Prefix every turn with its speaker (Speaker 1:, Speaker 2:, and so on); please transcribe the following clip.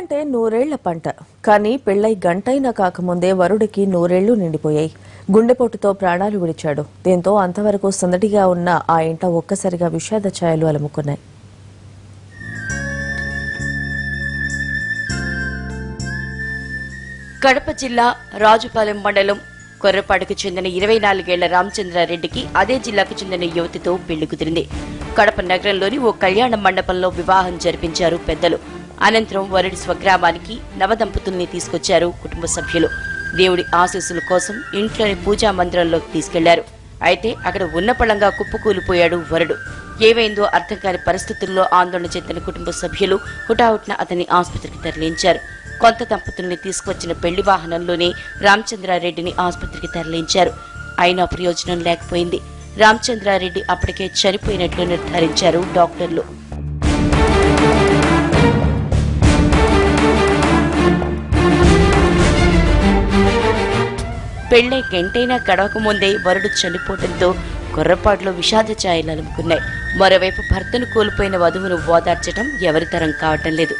Speaker 1: అంటే నూరేళ్ల పంట. కానీ పెళ్లై గంటైనా కాకముందే వరుడికి నూరేళ్లు నిండిపోయాయి. గుండెపోటుతో ప్రాణాలు విడిచాడు. దీంతో అంతవరకు సందడిగా ఉన్న ఆ ఇంట ఒక్కసారిగా విషాద ఛాయలు అలుముకున్నాయి.
Speaker 2: కడప జిల్లా రాజుపాలెం మండలం కొర్రపాడుకు చెందిన 24 ఏళ్ల రామచంద్రారెడ్డికి అదే జిల్లాకు చెందిన యువతితో పెళ్లి కుదిరింది. కడప నగరంలోని ఓ కళ్యాణ మండపంలో వివాహం జరిపించారు పెద్దలు. అనంతరం వరుడి స్వగ్రామానికి నవదంపతుల్ని తీసుకొచ్చారు కుటుంబ సభ్యులు. దేవుడి ఆశీస్సుల కోసం ఇంట్లోని పూజా మందిరంలోకి తీసుకెళ్లారు. అయితే అక్కడ ఉన్నపళంగా కుప్పకూలిపోయాడు వరుడు. ఏమైందో అర్థం కాని పరిస్థితుల్లో ఆందోళన చెందిన కుటుంబ సభ్యులు హుటాహుటిన అతన్ని ఆసుపత్రికి తరలించారు. కొంత దంపతుల్ని తీసుకొచ్చిన పెళ్లి వాహనంలోనే రామచంద్రారెడ్డిని ఆసుపత్రికి తరలించారు. అయినా ప్రయోజనం లేకపోయింది. రామచంద్రారెడ్డి అప్పటికే చనిపోయినట్లు నిర్ధారించారు డాక్టర్లు. పెళ్లై గంటైనా గడవకముందే వరుడు చనిపోవడంతో కొర్రపాటులో విషాద ఛాయలు అలుముకున్నాయి. మరోవైపు భర్తను కోల్పోయిన వధువును ఓదార్చడం ఎవరితరం కావటం లేదు.